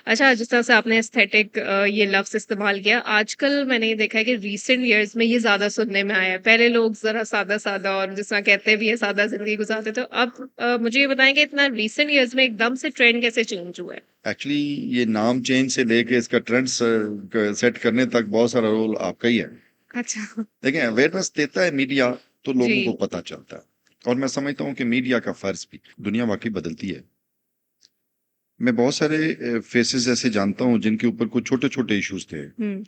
अच्छा, जिस तरह से आपने एस्थेटिक ये लफ्ज़ इस्तेमाल किया, आजकल मैंने ये देखा है कि रीसेंट इयर्स में ये ज़्यादा सुनने में आया है। पहले लोग ज़रा सादा-सादा और जिस तरह कहते भी हैं सादा ज़िंदगी गुज़ारते थे। अब मुझे ये बताएँ कि इतना रीसेंट इयर्स में एकदम से ट्रेंड कैसे चेंज हुआ है? एक्चुअली ये नाम चेंज से लेके इसका ट्रेंड सेट करने तक बहुत सारा रोल आपका ही है। अच्छा। देखिए अवेयरनेस देता है मीडिया तो लोगों को जी। पता चलता है और मैं समझता हूँ कि मीडिया का फर्ज भी दुनिया वाकई बदलती है। मैं बहुत सारे फेसेस ऐसे जानता हूँ जिनके ऊपर कुछ छोटे छोटे इश्यूज थे, हुँ।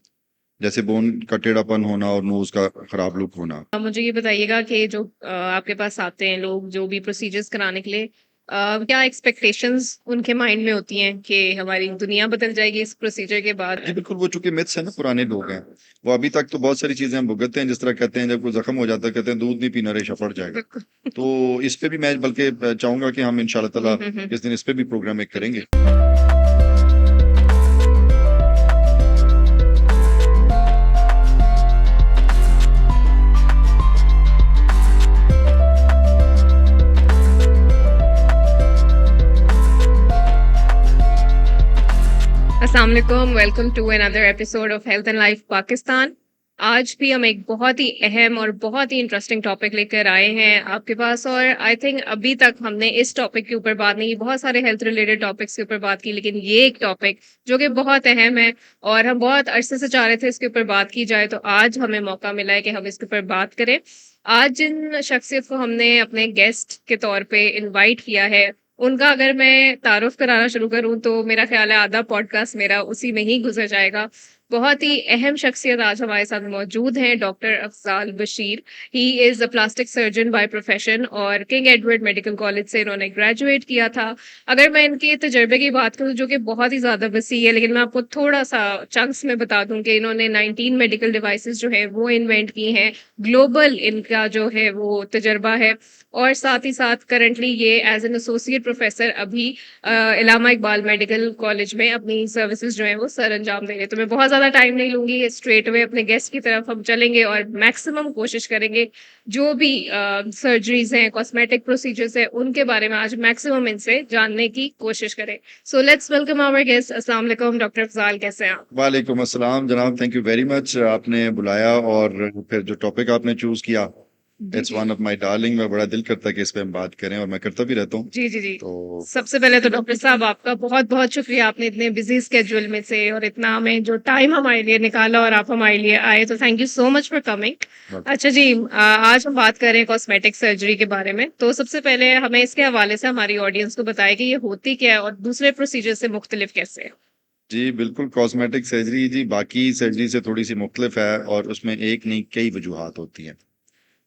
जैसे बोन का टेढ़ापन होना और नोज का खराब लुक होना। मुझे ये बताइएगा कि जो आपके पास आते हैं लोग जो भी प्रोसीजर्स कराने के लिए क्या एक्सपेक्टेशंस उनके माइंड में होती हैं कि हमारी दुनिया बदल जाएगी इस प्रोसीजर के बाद? जी बिल्कुल, वो चूंकि मिथ्स है ना, पुराने लोग हैं, वो अभी तक तो बहुत सारी चीजें हम भुगतते हैं। जिस तरह कहते हैं जब कोई जख्म हो जाता है कहते हैं दूध नहीं पीना रेशा फट जाएगा। बिल्कुल। तो इस पे भी मैं बल्कि चाहूंगा कि हम इंशाल्लाह हुँ, ताला हुँ, हुँ। इस दिन इस पे भी प्रोग्राम एक बिल्कुल। करेंगे। अस्सलाम वालेकुम, welcome to another episode of health and life Pakistan. आज भी हम एक बहुत ही अहम और बहुत ही इंटरेस्टिंग टॉपिक लेकर आए हैं आपके पास और आई थिंक अभी तक हमने इस टॉपिक के ऊपर बात नहीं की, बहुत सारे हेल्थ रिलेटेड टॉपिक्स के ऊपर बात की, लेकिन ये एक टॉपिक जो कि बहुत अहम है और हम बहुत अरसे से चाह रहे थे इसके ऊपर बात की जाए, तो आज हमें मौका मिला है कि हम इसके ऊपर बात करें। आज जिन शख्सियत को हमने अपने गेस्ट के तौर पे इनवाइट किया है, उनका अगर मैं तारुफ कराना शुरू करूँ तो मेरा ख़्याल है आधा पॉडकास्ट मेरा उसी में ही गुज़र जाएगा। बहुत ही अहम शख्सियत आज हमारे साथ मौजूद हैं, doctor Afzal Bashir. He is a plastic surgeon by profession और किंग एडवर्ड मेडिकल कॉलेज से इन्होंने ग्रेजुएट किया था। अगर मैं इनके तजुर्बे की बात करूँ जो कि बहुत ही ज़्यादा वसी है, लेकिन मैं आपको थोड़ा-सा चंक्स में बता दूँ कि इन्होंने 19 मेडिकल डिवाइसेज़ जो हैं वो इन्वेंट की हैं। ग्लोबल इनका जो है वो तजुर्बा है और साथ ही साथ करंटली ये एज़ एन एसोसिएट प्रोफ़ेसर अभी इलामा इकबाल मेडिकल कॉलेज में अपनी सर्विसेज़ जो हैं वो सरअंजाम दे रहे हैं। तो मैं बहुत ज़्यादा टाइम नहीं लूँगी, स्ट्रेट अवे अपने गेस्ट की तरफ हम चलेंगे और मैक्सिमम कोशिश करेंगे जो भी सर्जरीज़ हैं, कॉस्मेटिक प्रोसीजर्स हैं, उनके बारे में आज मैक्सिमम इनसे जानने की कोशिश करें। So let's welcome our guest. अस्सलाम वालेकुम डॉक्टर अफ़ज़ाल, कैसे हैं आप? वालेकुम अस्सलाम जनाब, थैंक यू वेरी मच। आपने बुलाया और फिर जो टॉपिक आपने चूज किया, जी, इट्स जी। One of my darling. मैं बड़ा दिल करता है कि इस पे हम बात करें और मैं करता भी रहता हूँ। जी, जी, जी। तो सबसे पहले तो डॉक्टर साहब आपका बहुत-बहुत शुक्रिया, आपने इतने बिज़ी स्केड्यूल में से और इतना हमें जो टाइम हमारे लिए निकाला और आप हमारे लिए आए, तो thank you so much for coming. अच्छा जी, आज हम बात कर रहे हैं कॉस्मेटिक सर्जरी के बारे में। तो सबसे पहले हमें इसके हवाले से हमारी ऑडियंस को बताएं कि ये होती क्या है और दूसरे प्रोसीजर से मुख्तलिफ कैसे है? जी बिल्कुल, कॉस्मेटिक सर्जरी जी बाकी सर्जरी से थोड़ी सी मुख्तलिफ है और उसमें एक नहीं कई वजूहात होती हैं।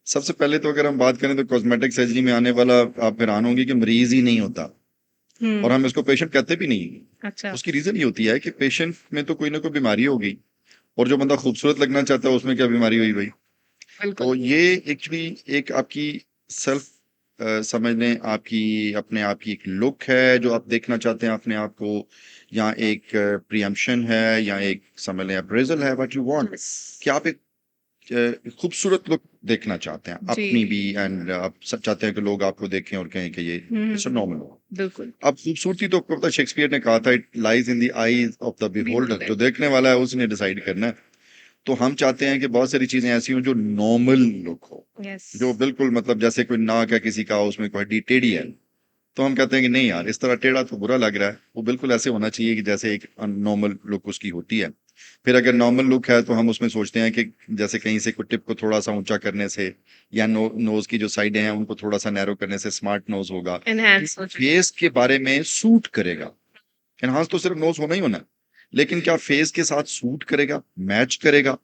सबसे पहले तो अगर हम बात करें तो कॉस्मेटिक सर्जरी में आने वाला, आप हैरान होंगे कि मरीज ही नहीं होता और हुँ। हम इसको पेशेंट कहते भी नहीं। अच्छा। उसकी रीजन ये होती है कि पेशेंट में तो कोई ना कोई बीमारी हो गई और जो बंदा खूबसूरत लगना चाहता है उसमें क्या बीमारी हुई भाई। बिल्कुल। तो ये एक्चुअली एक आपकी सेल्फ समझ लें, आपकी अपने आप की एक लुक है जो आप देखना चाहते हैं अपने आप को, या एक प्रियम्पशन है, या एक समझ लें अप्रेजल है व्हाट यू वांट, यस। कि आप एक खूबसूरत लुक देखना चाहते हैं जी। अपनी भी, एंड आप सब चाहते हैं कि लोग आपको देखें और कहें कि ये हुँ, हुँ, इट्स हुँ। नॉर्मल। बिल्कुल। अब खूबसूरती तो आपको पता है, शेक्सपियर ने कहा था it lies in the eyes of the beholder. बिल्कुल। जो देखने वाला है उसने डिसाइड करना है। तो हम चाहते हैं कि बहुत सारी चीजें ऐसी हों जो नॉर्मल लुक हो, यस। जो बिल्कुल मतलब जैसे कोई नाक है किसी का, उसमें कोई हड्डी टेढ़ी है, तो हम कहते हैं कि नहीं यार इस तरह टेढ़ा तो बुरा लग रहा है, वो बिल्कुल ऐसे होना चाहिए कि जैसे एक नॉर्मल लुक उसकी होती है। फिर अगर नॉर्मल लुक है तो हम उसमें सोचते हैं कि जैसे कहीं से कोई टिप को थोड़ा सा ऊंचा करने से, या नोज की जो साइडें हैं उनको थोड़ा सा नैरो करने से स्मार्ट नोज होगा, एनहांस हो जाए। फेस के बारे में सूट करेगा। एनहांस तो सिर्फ नोज होना ही होना है, लेकिन क्या फेस के साथ सूट करेगा, मैच करेगा?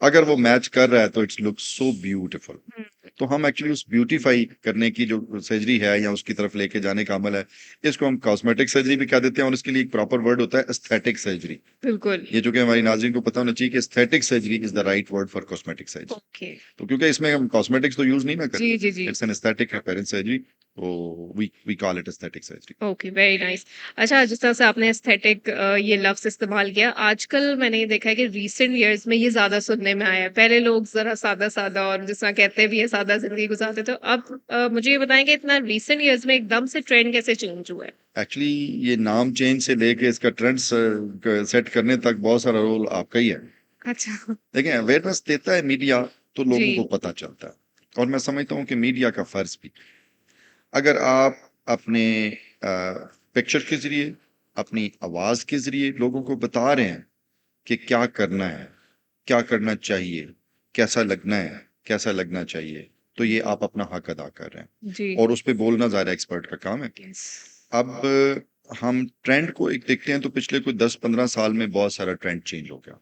अगर वो मैच कर रहा है तो इट्स लुक सो ब्यूटीफुल। हुँ। तो हम एक्चुअली उस ब्यूटीफाई करने की जो सर्जरी है या उसकी तरफ लेके जाने का अमल है, इसको हम कॉस्मेटिक सर्जरी भी कह देते हैं और इसके लिए एक प्रॉपर वर्ड होता है एस्थेटिक सर्जरी। बिल्कुल। ये जो कि हमारी नाज़रीन को पता होना चाहिए कि aesthetic surgery is the right word for cosmetic surgery. Okay. तो क्योंकि इसमें हम कॉस्मेटिक्स तो यूज नहीं ना करते, जी, जी, जी। It's an aesthetic appearance surgery, तो we call it aesthetic surgery. Okay, very nice. अच्छा, जिस तरह से आपने एस्थेटिक ये लफ्ज़ इस्तेमाल किया, आजकल मैंने ये देखा है कि रीसेंट इयर्स में ये ज़्यादा सुनने में आया है। पहले लोग ज़रा सादा-सादा और जिस तरह कहते भी हैं सादा ज़िंदगी गुज़ारते थे। अब मुझे ये बताएँ कि इतना रीसेंट ईयर्स में एकदम से ट्रेंड कैसे चेंज हुआ है? एक्चुअली ये नाम चेंज से लेके इसका ट्रेंड सेट करने तक बहुत सारा रोल आपका ही है। अच्छा। देखिए अवेयरनेस देता है मीडिया तो लोगों को जी। पता चलता है, और मैं समझता हूँ कि मीडिया का फर्ज भी, अगर आप अपने पिक्चर के जरिए, अपनी आवाज के जरिए लोगों को बता रहे हैं कि क्या करना है, क्या करना चाहिए, कैसा लगना है, कैसा लगना चाहिए, तो ये आप अपना हक अदा कर रहे हैं, जी। और उस पे बोलना ज़ाहिर है एक्सपर्ट का काम है। यस। अब हम ट्रेंड को एक देखते हैं तो पिछले कोई 10-15 साल में बहुत सारा ट्रेंड चेंज हो गया,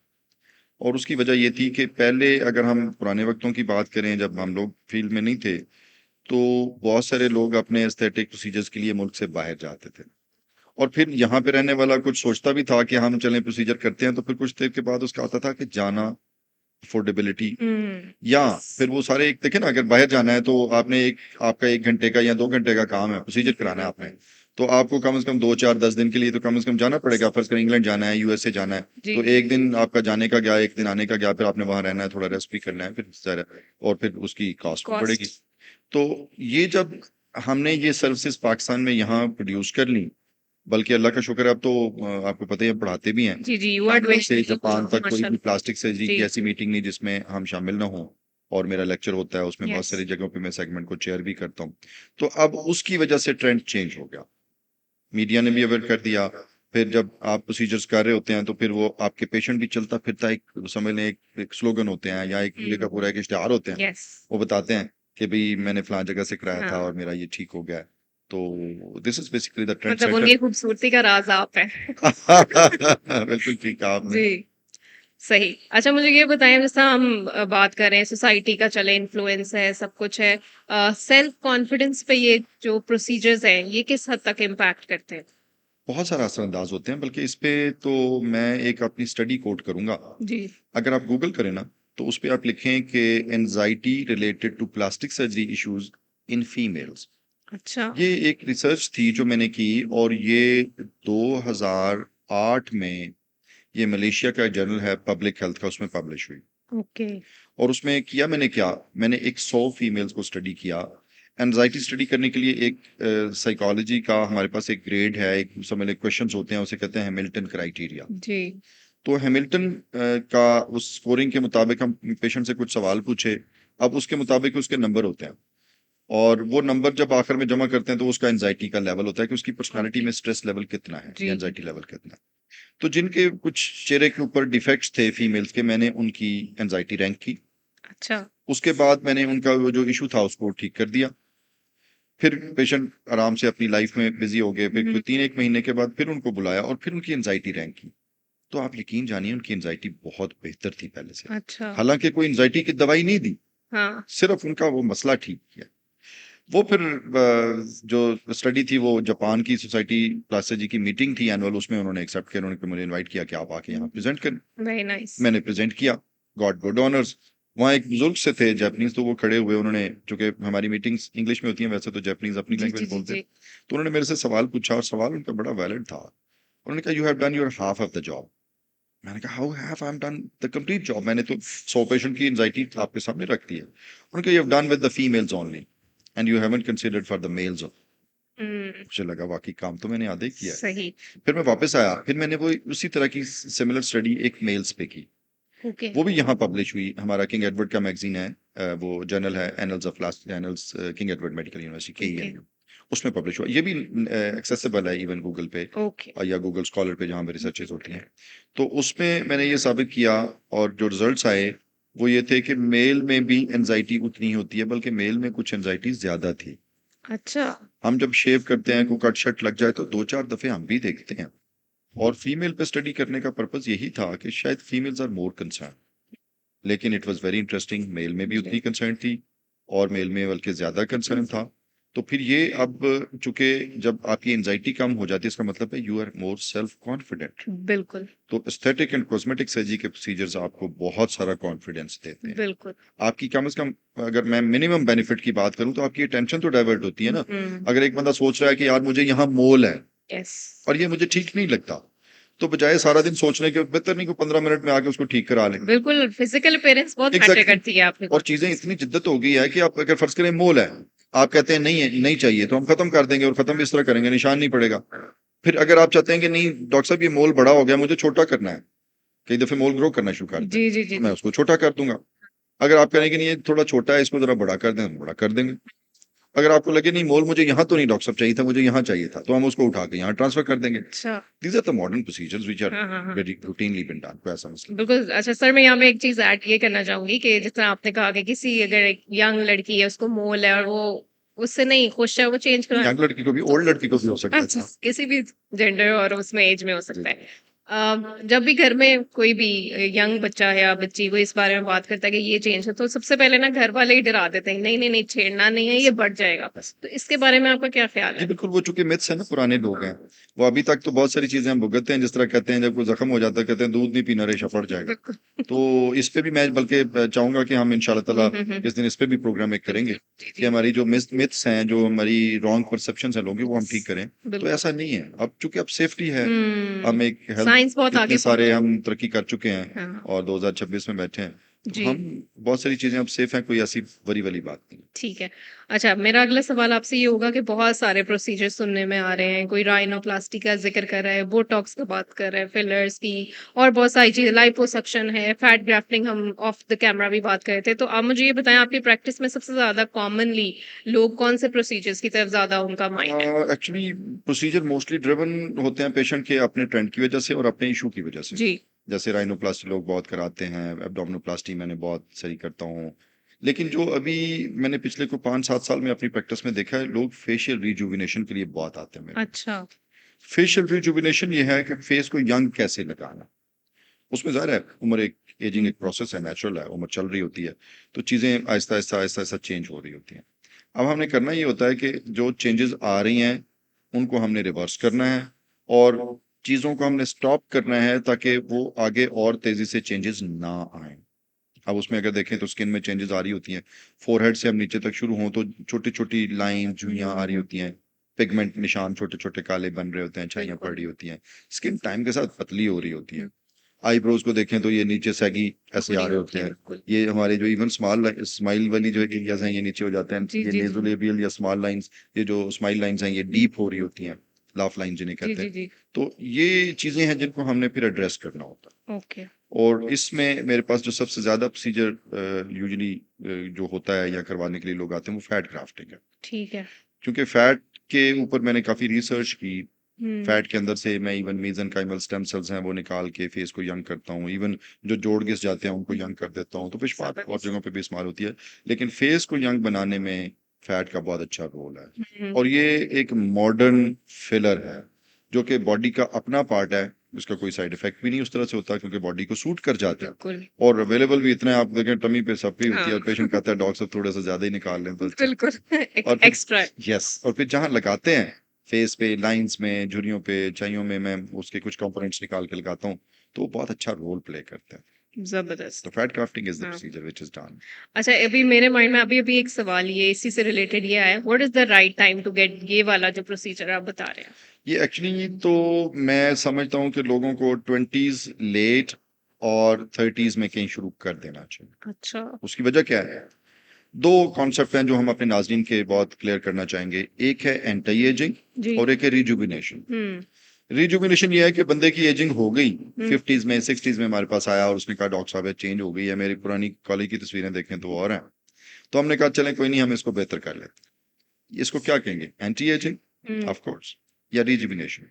और उसकी वजह ये थी कि पहले अगर हम पुराने वक्तों की बात करें जब हम लोग फील्ड में नहीं थे, तो बहुत सारे लोग अपने एस्थेटिक प्रोसीजर्स के लिए मुल्क से बाहर जाते थे, और फिर यहाँ पे रहने वाला कुछ सोचता भी था कि हम चलें प्रोसीजर करते हैं, तो फिर कुछ देर के बाद उसका आता था कि जाना, अफोर्डेबिलिटी, हुँ। या यस। फिर वो सारे एक देखे ना, अगर बाहर जाना है तो आपने आपका 1 घंटे का या 2 घंटे का काम है, प्रोसीजर कराना है आपने, तो आपको कम से कम 2, 4, 10 दिन के लिए तो कम से कम जाना पड़ेगा। फर्स्ट कर इंग्लैंड जाना है, यूएसए जाना है, जी। तो एक दिन आपका जाने का गया, एक दिन आने का गया, फिर आपने वहां रहना है, थोड़ा रेस्ट भी करना है, फिर और फिर उसकी कॉस्ट भी बढ़ेगी। कॉस्ट। तो ये जब हमने ये सर्विसेज पाकिस्तान में यहाँ प्रोड्यूस कर ली, बल्कि अल्लाह का शुक्र है अब तो आपको पता ही है, हम पढ़ाते भी हैं। जी, जी, यू आर डूइंग से जापान तक कोई भी माशाल्लाह। प्लास्टिक सर्जरी की जी। ऐसी मीटिंग नहीं जिसमें हम शामिल ना हों, और मेरा लेक्चर होता है उसमें, बहुत यस। सारी जगहों पे मैं सेगमेंट को चेयर भी करता हूँ। तो अब उसकी वजह से ट्रेंड चेंज हो गया, मीडिया ने भी अवेयर कर दिया। फिर जब आप प्रोसीजर्स कर रहे होते हैं तो फिर वो आपके पेशेंट भी चलता फिरता एक समझ लें एक स्लोगन होते हैं, या एक पूरे का हुँ। पूरा एक इश्तिहार होते हैं, यस। वो बताते हैं कि भाई मैंने फलां जगह से कराया था हाँ। और मेरा ये ठीक हो गया है। तो this is basically the trend मतलब सेटर। उनकी खूबसूरती का राज़ आप हैं। बिल्कुल ठीक कहा आपने। जी। सही। अच्छा मुझे ये बताएँ जैसा हम बात कर रहे हैं सोसाइटी का चले इन्फ्लुएंस है, सब कुछ है। सेल्फ कॉन्फिडेंस पे ये जो प्रोसीजर्स हैं, ये किस हद तक इम्पैक्ट करते हैं? बहुत सारा असरअंदाज होते हैं, बल्कि इस पे तो मैं एक अपनी स्टडी कोट करूंगा। जी। अगर आप गूगल करें ना, तो उस पे आप लिखें कि anxiety related to plastic surgery issues in females. अच्छा। ये एक रिसर्च थी जो मैंने की, और ये 2008 में ये मलेशिया का जर्नल है पब्लिक हेल्थ का, उसमें पब्लिश हुई। ओके। और उसमें किया मैंने क्या, मैंने एक 100 फीमेल्स को स्टडी किया। एंजाइटी स्टडी करने के लिए एक साइकोलॉजी का हमारे पास एक ग्रेड है, एक समझ लें क्वेश्चंस होते हैं, उसे कहते हैं हैमिल्टन क्राइटेरिया। जी। तो हैमिल्टन का उस स्कोरिंग के मुताबिक हम पेशेंट से कुछ सवाल पूछे, अब उसके मुताबिक उसके नंबर होते हैं, और वो नंबर जब आखिर में जमा करते हैं तो उसका एंजाइटी का लेवल होता है कि उसकी पर्सनालिटी में स्ट्रेस लेवल कितना है जी। या एंजाइटी लेवल कितना है। तो जिनके कुछ चेहरे के ऊपर डिफेक्ट्स थे फीमेल्स के, मैंने उनकी एंजाइटी रैंक की। अच्छा। उसके बाद मैंने उनका वो जो इशू था उसको ठीक कर दिया। फिर पेशेंट आराम से अपनी लाइफ में बिजी हो गए। फिर हुँ। कोई 3-1 महीने के बाद फिर उनको बुलाया और फिर उनकी एंजाइटी रैंक की। तो आप यकीन जानिए उनकी एंजाइटी बहुत बेहतर थी पहले से। अच्छा। हालांकि कोई एंजाइटी की दवाई नहीं दी, हाँ। सिर्फ उनका वो मसला ठीक किया। वो फिर जो स्टडी थी वो जापान की सोसाइटी प्लास्टर्जी की मीटिंग थी एनुअल, उसमें उन्होंने एक्सेप्ट किया, उन्होंने मुझे इनवाइट किया कि आप आके यहाँ प्रेजेंट करें। Very nice. मैंने प्रेजेंट किया, गॉट गुड ऑनर्स। वहाँ एक बुजुर्ग से थे जापानीज, तो वो खड़े हुए, उन्होंने, चूंकि हमारी मीटिंग्स इंग्लिश में होती हैं, वैसे तो जापानीज अपनी जी, जी, लैंग्वेज जी, बोलते हैं, जी। तो उन्होंने मेरे से सवाल पूछा, और सवाल उनका बड़ा वैलिड था। उन्होंने कहा you have done your half of the job. मैंने कहा how have I am done the complete job, मैंने तो 100 पेशेंट की एंजाइटी आपके सामने रख दी है। उन्होंने कहा you have done with the females only and you haven't considered for the males. हुँ। मुझे लगा वाकई काम तो मैंने आधे किया है। सही। फिर मैं वापस आया, फिर मैंने वो उसी तरह की सिमिलर स्टडी एक मेल्स पे की। ओके। वो भी यहाँ पब्लिश हुई, हमारा किंग एडवर्ड का मैगजीन है, वो जर्नल है annuls of last annuls king Edward medical university okay. KEMU, उसमें पब्लिश हुआ। ये भी एक्सेसिबल है इवन गूगल पे, ओके। या गूगल स्कॉलर पे जहाँ पे रिसर्चेज होती हैं। तो उसमें मैंने ये साबित किया, और जो रिजल्ट्स आए वो ये थे कि मेल में भी एंजाइटी उतनी ही होती है, बल्कि मेल में कुछ एंजाइटी ज्यादा थी। अच्छा। हम जब शेव करते हैं, को कट शट लग जाए, तो 2-4 दफे हम भी देखते हैं। और फीमेल पे स्टडी करने का पर्पस यही था कि शायद फीमेल्स आर मोर कंसर्न, लेकिन it was very interesting, male में भी उतनी कंसर्न थी, और मेल में बल्कि ज्यादा कंसर्न था। तो फिर ये अब, चूंकि जब आपकी एंजाइटी कम हो जाती है, इसका मतलब है you are more self confident. बिल्कुल। तो एस्थेटिक एंड कॉस्मेटिक सर्जरी के प्रोसीजर्स आपको बहुत सारा कॉन्फिडेंस देते हैं। बिल्कुल। आपकी कम से कम, अगर मैं मिनिमम बेनिफिट की बात करूं, तो आपकी टेंशन तो डाइवर्ट होती है ना। हुँ। अगर एक बंदा सोच रहा है कि यार मुझे यहाँ मोल है यस। और ये मुझे ठीक नहीं लगता, तो बजाय सारा दिन सोचने के बेहतर नहीं को 15 मिनट में आके उसको ठीक करा लें। बिल्कुल, फिजिकल अपीयरेंस बहुत मैटर एग्जैक्टली। करती है आपके और चीजें इतनी जिद्दत हो गई है कि आप अगर फर्ज करें मोल है, आप कहते हैं नहीं है, नहीं चाहिए, तो हम खत्म कर देंगे, और खत्म भी इस तरह करेंगे निशान नहीं पड़ेगा। फिर अगर आप चाहते हैं कि नहीं डॉक्टर साहब ये मोल बड़ा हो गया, मुझे छोटा करना है, कई दफे मोल ग्रो करना शुरू करते जी, हैं, जी, जी, तो मैं जी। उसको छोटा कर दूंगा। अगर आप कहें कि नहीं ये थोड़ा छोटा है, इसको जरा बड़ा कर दें, हम बड़ा कर देंगे। अगर आपको लगे नहीं मोल मुझे यहाँ तो नहीं डॉक्टर साहब चाहिए था, मुझे यहाँ चाहिए था, तो हम उसको उठा के यहाँ ट्रांसफर कर देंगे। अच्छा। These are the modern procedures which are हाँ, हाँ, हाँ। वेरी रूटीनली बीन डन, कोई ऐसा मसला बिल्कुल, अच्छा सर मैं यहाँ पे एक चीज़ ऐड ये करना चाहूँगी कि जिस तरह आपने कहा कि किसी अगर एक यंग लड़की है उसको मोल है और वो उससे नहीं खुश है, वो चेंज नहीं। करना यंग लड़की को भी, तो ओल्ड लड़की को भी हो सकता अच्छा, है। किसी भी जेंडर और उसमें एज में हो जी सकता है। जब भी घर में कोई भी यंग बच्चा या बच्ची वो इस बारे में बात करता है कि ये चेंज है, तो सबसे पहले ना घर वाले ही डरा देते हैं, नहीं, नहीं, नहीं छेड़ना नहीं है, ये बढ़ जाएगा। तो इसके बारे में आपका क्या ख्याल जी है? बिल्कुल, वो चूंकि मिथ्स है ना, पुराने लोग हैं, वो अभी तक तो बहुत सारी चीजें हम भुगतते हैं, जिस तरह कहते हैं जब कोई जख्म हो जाता है कहते हैं दूध नहीं पीना रेशा पड़ जाएगा। बिल्कुल। तो इस पे भी मैं बल्कि चाहूंगा कि हम इंशाल्लाह ताला हुँ। इस दिन इस पे भी प्रोग्राम एक करेंगे जी, कि जी। हमारी जो मिथ्स हैं, जो हमारी रॉन्ग परसेप्शंस हैं लोगों की, वो हम ठीक करें। तो बिल्कुल। ऐसा नहीं है, अब चूंकि अब सेफ्टी है, हुँ, हम एक हेल्थ, साइंस बहुत इतने आगे सारे पहुँचा है। हम तरक्की कर चुके हैं हाँ, और 2026 में बैठे हैं, तो जी। हम बहुत सारी चीजें अब सेफ हैं, कोई ऐसी बड़ी वाली बात नहीं। ठीक है। अच्छा, मेरा अगला सवाल आपसे ये होगा कि बहुत सारे प्रोसीजर सुनने में आ रहे हैं। कोई राइनोप्लास्टी का ज़िक्र कर रहा है, बोटॉक्स की बात कर रहा है, फिलर्स की और बहुत सारी चीज़ें, लिपोसक्शन है, फैट ग्राफ्टिंग हम ऑफ द कैमरा भी बात कर रहे थे। तो आप मुझे ये बताएँ आपकी प्रैक्टिस में सबसे ज़्यादा कॉमनली लोग कौन से प्रोसीजर्स की तरफ ज़्यादा उनका माइंड है? एक्चुअली प्रोसीजर मोस्टली ड्रिवन होते हैं पेशेंट के अपने ट्रेंड की वजह से और अपने इशू की वजह से। जी। जैसे राइनोप्लास्टी लोग बहुत कराते हैं, एब्डोमिनोप्लास्टी मैंने बहुत सही करता हूँ। लेकिन जो अभी मैंने पिछले को 5-7 साल में अपनी प्रैक्टिस में देखा है, लोग फेशियल रिजुविनेशन के लिए बहुत आते हैं मेरे पास। अच्छा। फेशियल रिजुविनेशन ये है कि फेस को यंग कैसे लगाना। उसमें ज़ाहिर है उम्र एक एजिंग एक प्रोसेस है, नेचुरल है, उम्र चल रही होती है, तो चीज़ें आहिस्ता-आहिस्ता चेंज हो रही होती हैं। अब हमने करना ये होता है कि जो चेंजेस आ रही हैं, उनको हमने रिवर्स करना है और चीज़ों को हमने स्टॉप करना है ताकि वो आगे और तेज़ी से चेंजेस ना आएँ। अब उसमें अगर देखें तो स्किन में चेंजेस आ रही होती हैं, फोरहेड से हम नीचे तक शुरू हों तो छोटी-छोटी लाइन, झुर्रियाँ आ रही होती हैं, पिगमेंट निशान छोटे-छोटे काले बन रहे होते हैं, छाइयाँ पड़ बिल्कुल। रही होती हैं। स्किन टाइम के साथ पतली हो रही होती है। हुँ, आईब्रोज को देखें तो ये नीचे सैगी ऐसे आ बड़ी रहे होती होते है, हैं। बिल्कुल। ये हमारे जो इवन स्माइल वाली जो एरियाज हैं ये नीचे हो जाते हैं। जी, ये जी, जी। नेज़ोलेबियल या स्मॉल लाइंस, ये जो स्माइल लाइंस हैं ये डीप हो रही होती हैं। लाफ लाइन जिन्हें जी, कहते जी, हैं। जी। तो ये चीजें हैं जिनको हमने फिर एड्रेस करना होता है। ओके। और इसमें मेरे पास जो सबसे ज्यादा प्रोसीजर यूजुअली जो होता है या करवाने के लिए लोग आते हैं, वो फैट ग्राफ्टिंग है। ठीक है। क्योंकि फैट के ऊपर मैंने काफी रिसर्च की। हुँ, फैट के अंदर से मैं इवन मेसेनकाइमल स्टेम सेल्स हैं वो निकाल के फेस को यंग करता हूँ। इवन जो जोड़ घिस जाते हैं उनको यंग कर देता हूँ। तो फिश पात और जगहों पे भी इस्तेमाल होती है, लेकिन फेस को यंग बनाने में फैट का बहुत अच्छा रोल है। हुँ, और ये एक मॉडर्न फिलर है जो कि बॉडी का अपना पार्ट है। उसका कोई साइड इफेक्ट भी नहीं उस तरह से होता क्योंकि बॉडी को सूट कर जाता है बिल्कुल। और अवेलेबल भी इतना है। आप देखें टमी पे सब पे होती है हाँ, और पेशेंट कहता है डॉक्टर साहब थोड़ा सा ज्यादा ही निकाल लें तो अच्छा। बिल्कुल और फिर एक्स्ट्रा यस, और फिर जहाँ लगाते हैं फेस पे, लाइंस में, झुर्रियों पे, छाइयों में, मैं उसके कुछ कंपोनेंट्स निकाल के लगाता हूँ, तो वो बहुत अच्छा रोल प्ले करता है। ज़बरदस्त। तो फैट क्राफ्टिंग इज द हाँ। Procedure which is done. अच्छा अभी मेरे माइंड में अभी-अभी एक सवाल ये इसी से रिलेटेड ये आया, what is the right time to get ये वाला जो प्रोसीजर आप बता रहे हैं? ये एक्चुअली तो मैं समझता हूँ कि लोगों को 20s लेट और 30s में कहीं शुरू कर देना चाहिए। अच्छा। उसकी वजह क्या है? दो कॉन्सेप्ट हैं जो हम अपने नाजरीन के बहुत क्लियर करना चाहेंगे। एक है एंटी एजिंग जी। और एक है रिजुविनेशन। हुँ, रिजुविनेशन ये है कि बंदे की एजिंग हो गई, हुँ, 50s में 60s में हमारे पास आया और उसने कहा डॉक्टर साहब चेंज हो गई है, मेरी पुरानी कॉलेज की तस्वीरें देखें तो वो और हैं। तो हमने कहा चलें कोई नहीं, हम इसको बेहतर कर लेते हैं। इसको क्या कहेंगे? Anti ageing hmm, of course, या रिजुविनेशन।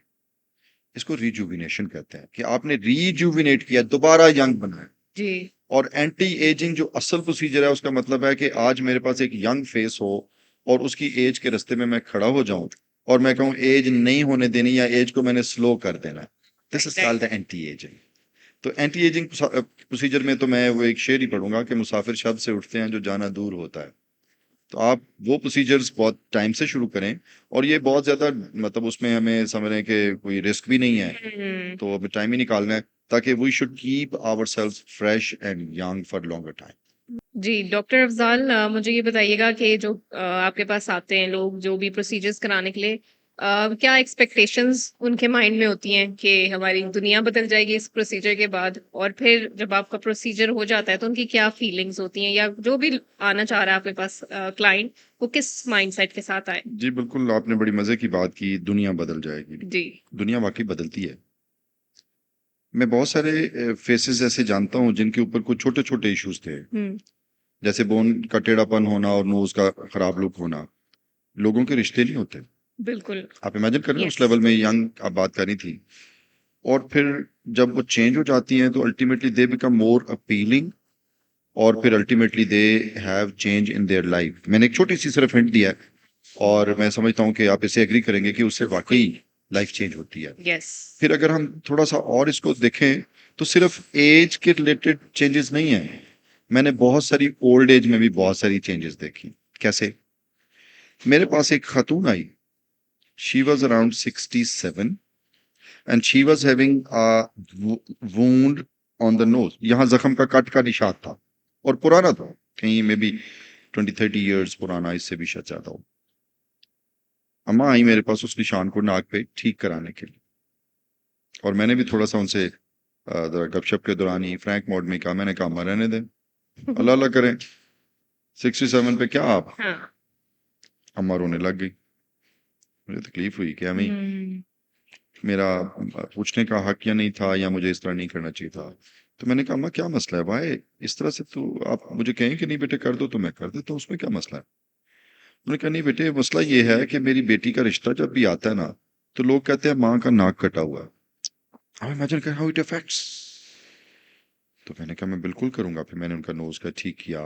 इसको रिजुविनेशन कहते हैं कि आपने रिजुविनेट किया, दोबारा यंग बनाया। जी। और एंटी एजिंग जो असल प्रोसीजर है उसका मतलब है कि आज मेरे पास एक यंग फेस हो और उसकी एज के रास्ते में मैं खड़ा हो जाऊं और मैं कहूं एज नहीं होने देनी या एज को मैंने स्लो कर देना। This is called the anti ageing. तो एंटी एजिंग प्रोसीजर में तो मैं वो एक शेर ही पढ़ूंगा कि मुसाफिर शब से उठते हैं जो जाना दूर होता है। तो आप वो प्रोसीजर्स बहुत टाइम से शुरू करें और ये बहुत ज्यादा मतलब उसमें हमें समझ रहे हैं कि कोई रिस्क भी नहीं है, हुँ, तो अब टाइम ही निकालना है ताकि we should keep ourselves fresh and young for longer time. जी, डॉक्टर अफ़ज़ाल मुझे ये बताइएगा कि जो आपके पास आते हैं लोग जो भी प्रोसीजर्स कराने के लिए, क्या एक्सपेक्टेशंस उनके माइंड में होती हैं कि हमारी दुनिया बदल जाएगी इस प्रोसीजर के बाद, और फिर जब आपका प्रोसीजर हो जाता है तो उनकी क्या फीलिंग्स होती हैं, या जो भी आना चाह रहा है आपके पास क्लाइंट, वो किस माइंडसेट के साथ आए? जी बिल्कुल, आपने बड़ी मजे की बात की, दुनिया बदल जाएगी। जी। दुनिया वाकई बदलती है। मैं बहुत सारे फेसेस ऐसे जानता हूँ जिनके ऊपर कुछ छोटे छोटे इश्यूज थे, हम्म। जैसे बोन का टेढ़ापन होना और नोज का खराब लुक होना। लोगों के रिश्ते नहीं होते। बिल्कुल। आप इमेजिन करें उस यस। लेवल में यंग आप बात करी थी, और फिर जब वो चेंज हो जाती हैं तो ultimately they become more appealing, और फिर ultimately they have change in their life. मैंने एक छोटी सी सिर्फ हिंट दिया है, और मैं समझता हूँ कि आप इसे एग्री करेंगे कि उससे वाकई लाइफ चेंज होती है। यस। फिर अगर हम थोड़ा सा और इसको देखें तो सिर्फ एज के रिलेटेड चेंजेस नहीं है। मैंने बहुत सारी ओल्ड एज में भी बहुत सारी चेंजेस देखी। कैसे? मेरे पास एक खातून आई, she was around 67 and she was having a wound on the nose. यहाँ जख्म का कट का निशान था, और पुराना था, कहीं मे बी 20-30 ईयर्स पुराना, इससे भी शायद ज्यादा हो। अम्मा आई मेरे पास उस निशान को नाक पे ठीक कराने के लिए, और मैंने भी थोड़ा सा उनसे जरा गपशप के दौरान ही फ्रैंक मोड में कहा, मैंने कहा अम्मा रहने दें, अल्लाह अल्लाह करें, 67 पे क्या आप। हाँ। अम्मा रोने लग गई। मुझे तकलीफ हुई कि अम्मी, मेरा पूछने का हक या नहीं था, या मुझे इस तरह नहीं करना चाहिए था। तो मैंने कहा अम्मा क्या मसला है भाई, इस तरह से तो आप मुझे कहें कि नहीं बेटे कर दो तो मैं कर देता हूँ, उसमें क्या मसला है। उन्होंने कहा नहीं बेटे, मसला ये है कि मेरी बेटी का रिश्ता जब भी आता है ना, तो लोग कहते हैं माँ का नाक कटा हुआ है। अब इमेजिन कर हाउ इट अफेक्ट्स। तो मैंने कहा मैं बिल्कुल करूंगा। फिर मैंने उनका नोज का ठीक किया।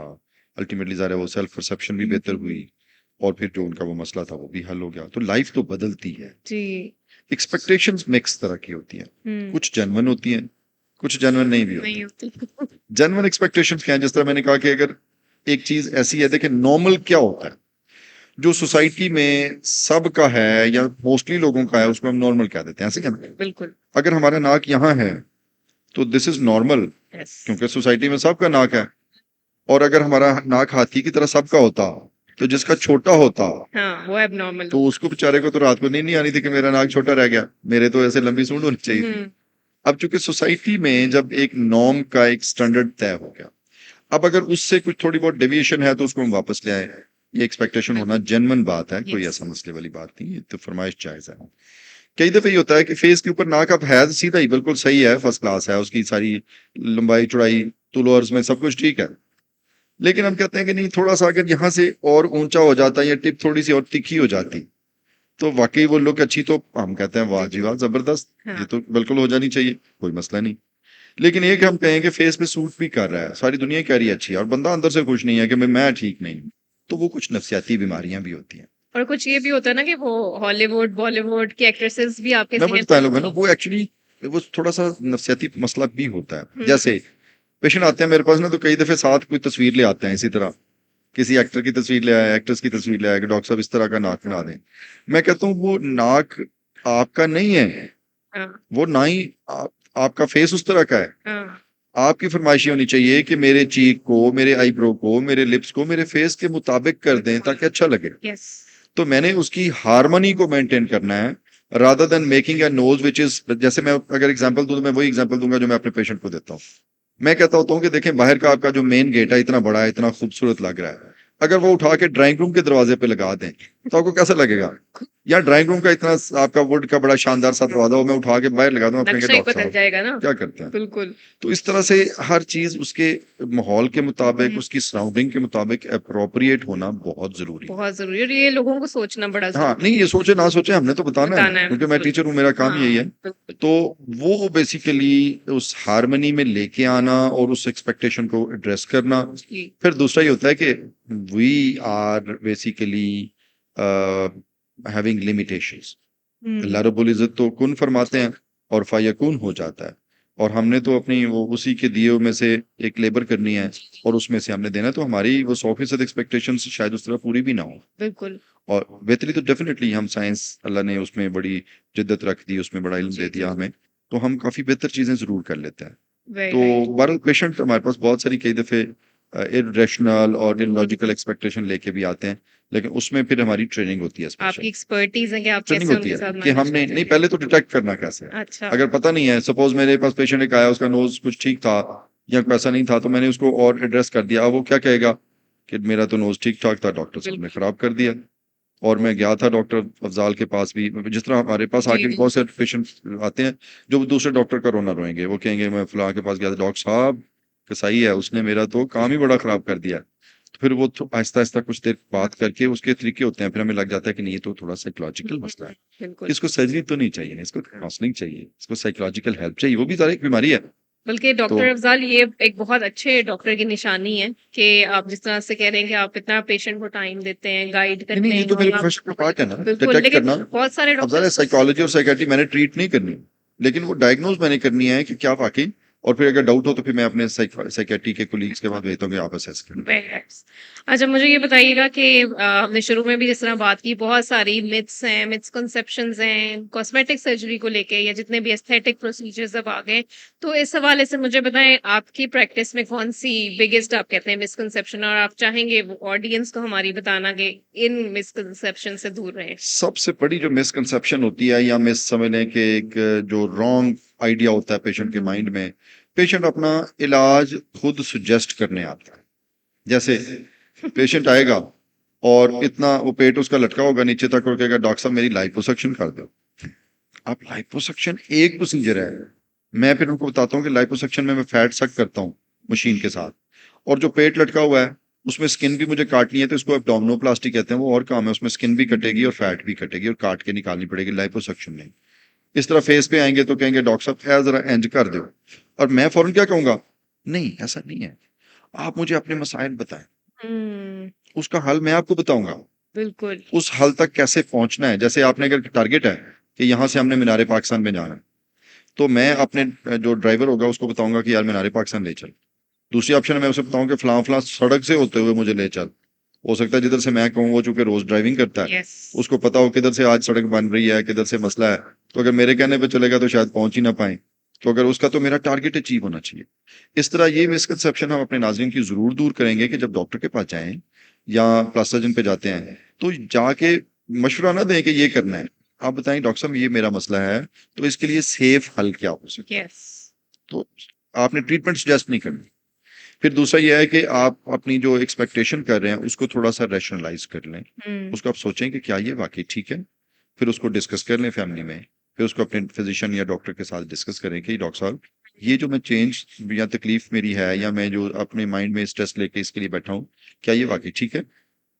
अल्टीमेटली ज़ाहिर है वो सेल्फ परसेप्शन भी बेहतर हुई, और फिर जो उनका वो मसला था वो भी हल हो गया। तो लाइफ तो बदलती है। जी। एक्सपेक्टेशंस मिक्स तरह की होती हैं, हम्म। कुछ जेन्युइन होती हैं, कुछ जेन्युइन नहीं भी होती। नहीं होती। जेन्युइन एक्सपेक्टेशंस क्या है? जिस तरह मैंने कहा कि अगर एक चीज ऐसी है, देखिए नॉर्मल क्या होता है, जो सोसाइटी में सबका है या मोस्टली लोगों का है, उसको हम नॉर्मल कह देते हैं, ऐसे कहते हैं। बिल्कुल। अगर हमारा नाक यहाँ है तो दिस इज नॉर्मल, यस। क्योंकि सोसाइटी में सबका नाक है। और अगर हमारा नाक हाथी की तरह सबका होता, तो जिसका छोटा होता, हाँ, वो एबनॉर्मल। तो उसको बेचारे को तो रात को नींद नहीं आनी थी कि मेरा नाक छोटा रह गया, मेरे तो ऐसे लंबी सूंड होनी चाहिए थी। हम्म। अब चूंकि सोसाइटी में जब एक नॉर्म का एक स्टैंडर्ड तय हो गया, अब अगर उससे कुछ थोड़ी बहुत डेविएशन है तो उसको हम वापस ले आए। ये एक्सपेक्टेशन होना जेन्युइन बात है, कोई Yes. ऐसा मसले वाली बात नहीं है, तो फरमाइश जायज है। कई दफे ये होता है कि फेस के ऊपर नाक अब है तो सीधा ही बिल्कुल सही है, फर्स्ट क्लास है, उसकी सारी लंबाई चौड़ाई तुल और में सब कुछ ठीक है, लेकिन हम कहते हैं कि नहीं, थोड़ा सा अगर यहाँ से और ऊंचा हो जाता है या टिप थोड़ी सी और तिखी हो जाती, तो वाकई वो लुक अच्छी, तो हम कहते हैं वाह जी वाह जबरदस्त, हाँ। ये तो बिल्कुल हो जानी चाहिए, कोई मसला नहीं। लेकिन एक हम कहें कि फेस पे सूट भी कर रहा है, सारी दुनिया कह रही है अच्छी है, और बंदा अंदर से खुश नहीं है कि मैं ठीक नहीं हूं, तो वो कुछ नफसियाती बीमारियां भी होती हैं। और कुछ ये भी होता है ना कि वो हॉलीवुड बॉलीवुड की एक्ट्रेसेस भी आपके मैं जहन समझता में लोग है ना, होती वो एक्चुअली वो थोड़ा सा नफसियाती मसला भी होता है। हैं। जैसे पेशेंट आते हैं मेरे पास ना, तो कई दफे साथ कोई तस्वीर ले आते हैं, इसी तरह किसी एक्टर की तस्वीर ले आया, एक्ट्रेस की तस्वीर ले आया कि डॉक्टर साहब इस तरह का नाक बना दें। मैं कहता हूँ वो नाक आपका नहीं है, हाँ। वो ना ही आपका फेस उस तरह का है। हाँ। आपकी फरमाइशी होनी चाहिए कि मेरे चीक को, मेरे आईब्रो को, मेरे लिप्स को मेरे फेस के मुताबिक कर दें ताकि अच्छा लगे। यस। तो मैंने उसकी हार्मनी को मेंटेन करना है, rather than making a knows which is, जैसे मैं अगर एग्जांपल दूं तो मैं वही एग्जांपल दूंगा जो मैं अपने पेशेंट को देता हूँ। मैं कहता होता हूँ कि देखें, बाहर का आपका जो मेन गेट है इतना बड़ा है, इतना खूबसूरत लग रहा है, अगर वो उठा के ड्राइंग रूम के दरवाजे पे लगा दें तो आपको कैसा लगेगा? या ड्राइंग रूम का इतना आपका वुड का बड़ा शानदार सा दरवाजा हो, मैं उठा के बाहर लगा दूं, आप कहेंगे नक्शा ही डॉक्टर बदल साहब जाएगा ना। क्या करते हैं। बिल्कुल। तो इस तरह से हर चीज उसके माहौल के मुताबिक, उसकी सराउंडिंग के मुताबिक अप्रोप्रिएट होना बहुत जरूरी है। बहुत जरूरी है, और ये लोगों को सोचना बड़ा हाँ, जरूरी नहीं ये सोचे ना सोचे, हमने तो बताना बताना है, है। क्योंकि मैं बिल्कुल। टीचर हूँ, मेरा काम हाँ, यही है। बिल्कुल। तो वो बेसिकली उस हार्मनी में लेके आना और उस एक्सपेक्टेशन को एड्रेस करना। जी। फिर दूसरा ये होता है कि we are basically having limitations. अल्लाह रब्बुल इज्जत तो कुन फरमाते हैं और फायकुन हो जाता है, और हमने तो अपनी वो उसी के दिए में से एक लेबर करनी है और उसमें से हमने देना है, तो हमारी वो 100% एक्सपेक्टेशन शायद उस तरह पूरी भी ना हो। बिल्कुल। और बेहतरी तो डेफिनेटली हम साइंस, अल्लाह ने उसमें बड़ी जिद्दत रख दी, उसमें बड़ा इल्म दे दिया हमें, तो हम काफी बेहतर चीजें जरूर कर लेते हैं। वेरी तो राइट। बहरहाल पेशेंट हमारे पास बहुत सारी कई दफे इरेशनल और इलॉजिकल एक्सपेक्टेशन लेके भी आते हैं, लेकिन उसमें फिर हमारी ट्रेनिंग होती है स्पेशल आपकी एक्सपर्टीज है कि आप ट्रेनिंग कैसे होती उनके है साथ कि मैनेज हमने करते नहीं हैं। पहले तो डिटेक्ट करना कैसे है। अच्छा। अगर पता नहीं है, सपोज मेरे पास पेशेंट एक आया, उसका नोज कुछ ठीक था या वैसा नहीं था, तो मैंने उसको और एड्रेस कर दिया। अब वो क्या कहेगा कि मेरा तो नोज ठीक ठाक था, डॉक्टर साहब ने बिल्कुल। खराब कर दिया। और मैं गया था डॉक्टर अफजाल के पास भी, जिस तरह हमारे पास जी आके जी। बहुत से पेशेंट आते हैं जो दूसरे डॉक्टर का रोना रोएंगे, वो कहेंगे मैं फलां के पास गया था, डॉक्टर साहब कसाई है, उसने मेरा तो काम ही बड़ा खराब कर दिया। तो फिर वो आहिस्ता आहिस्ता कुछ देर बात करके उसके तरीके होते हैं, फिर हमें लग जाता है कि नहीं, ये तो थोड़ा साइकोलॉजिकल मसला है, बिल्कुल। इसको सर्जरी तो नहीं चाहिए, इसको काउंसलिंग चाहिए, इसको साइकोलॉजिकल हेल्प चाहिए, वो भी सारी एक बीमारी है। बल्कि तो डॉक्टर अफ़ज़ाल ये एक बहुत अच्छे डॉक्टर की निशानी है कि आप जिस तरह से कह रहे हैं कि आप इतना पेशेंट को टाइम देते हैं, गाइड नहीं नहीं, करते ये हैं तो मेरे और आप प्रोफेशन का पार्ट है ना, बिल्कुल, डिटेक्ट लेकिन करना। बहुत सारे अब ज़रा डॉक्टर्स को साइकोलॉजी और साइकियाट्री मैंने ट्रीट नहीं करनी, लेकिन वो डायग्नोज मैंने करनी है कि क्या वाकई, और फिर अगर डाउट हो तो फिर मैं अपने साइकियाट्री के कोलीग्स के पास भेजता हूँ कि आप असेस करें। Very nice. अच्छा मुझे ये बताइएगा कि हमने शुरू में भी जिस तरह बात की, बहुत सारी मिथ्स हैं, मिसकंसेप्शंस हैं, कॉस्मेटिक सर्जरी को लेके या जितने भी एस्थेटिक प्रोसीजर्स अब आ गए, तो इस हवाले से मुझे बताएं आपकी प्रैक्टिस में कौन-सी बिगेस्ट आप कहते हैं मिसकंसेप्शन, और आप चाहेंगे वो ऑडियंस को हमारी बताना कि इन मिसकंसेप्शन से दूर रहें? सबसे बड़ी जो मिसकंसेप्शन होती है, या मिस समझ लें कि एक जो रॉन्ग आइडिया होता है पेशेंट के माइंड में, पेशेंट अपना इलाज खुद सुजेस्ट करने आता है। जैसे पेशेंट आएगा और इतना वो पेट उसका लटका होगा नीचे तक, और कहेगा डॉक्टर साहब मेरी लाइपोसक्शन कर दो। अब लाइपोसक्शन एक प्रोसीजर है, मैं फिर उनको बताता हूँ कि लाइपोसक्शन में मैं फैट सक करता हूँ मशीन के साथ, और जो पेट लटका हुआ है उसमें स्किन भी मुझे काटनी है, तो इसको एब्डोमिनोप्लास्टी कहते हैं, वो और काम है, उसमें स्किन भी कटेगी और फैट भी कटेगी और काट के निकालनी पड़ेगी, लाइपोसक्शन नहीं। इस तरह फेस पे आएंगे तो कहेंगे डॉक्टर साहब है जरा एंज कर दो, और मैं फौरन क्या कहूंगा, नहीं ऐसा नहीं है, आप मुझे अपने मसाइल बताएं, हुँ, उसका हल मैं आपको बताऊंगा। बिल्कुल। उस हल तक कैसे पहुंचना है, जैसे आपने अगर टारगेट है कि यहाँ से हमने मीनार पाकिस्तान में जाना है, तो मैं अपने जो ड्राइवर होगा उसको बताऊंगा कि यार मीनार पाकिस्तान ले चल। दूसरी ऑप्शन है मैं उसे बताऊं कि फलां फलां सड़क से होते हुए मुझे ले चल। हो सकता है जिधर से मैं कहूँ, वो चूंकि रोज ड्राइविंग करता है, यस। उसको पता हो किधर से आज सड़क बन रही है, किधर से मसला है, तो अगर मेरे कहने पे चलेगा तो शायद पहुंच ही ना पाए। तो अगर उसका, तो मेरा टारगेट अचीव होना चाहिए। इस तरह ये मिसकंसेप्शन हम अपने नाज़रीन की जरूर दूर करेंगे कि जब डॉक्टर के पास जाएं या प्लास्टिक सर्जन पे जाते हैं, तो जाके मशवरा ना दें कि ये करना है, आप बताएं डॉक्टर साहब ये मेरा मसला है, तो इसके लिए सेफ हल क्या हो सकता है। यस। तो आपने ट्रीटमेंट सजेस्ट नहीं करनी। फिर दूसरा ये है कि आप अपनी जो एक्सपेक्टेशन कर रहे हैं उसको थोड़ा सा रैशनलाइज कर लें, हुँ, उसको आप सोचें कि क्या ये वाकई ठीक है, फिर उसको डिस्कस कर लें फैमिली में, फिर उसको अपने फिजिशियन या डॉक्टर के साथ डिस्कस करें कि डॉक्टर साहब ये जो मैं चेंज या तकलीफ मेरी है, या मैं जो अपने माइंड में स्ट्रेस लेके इसके लिए बैठा हूँ, क्या ये वाकई ठीक है।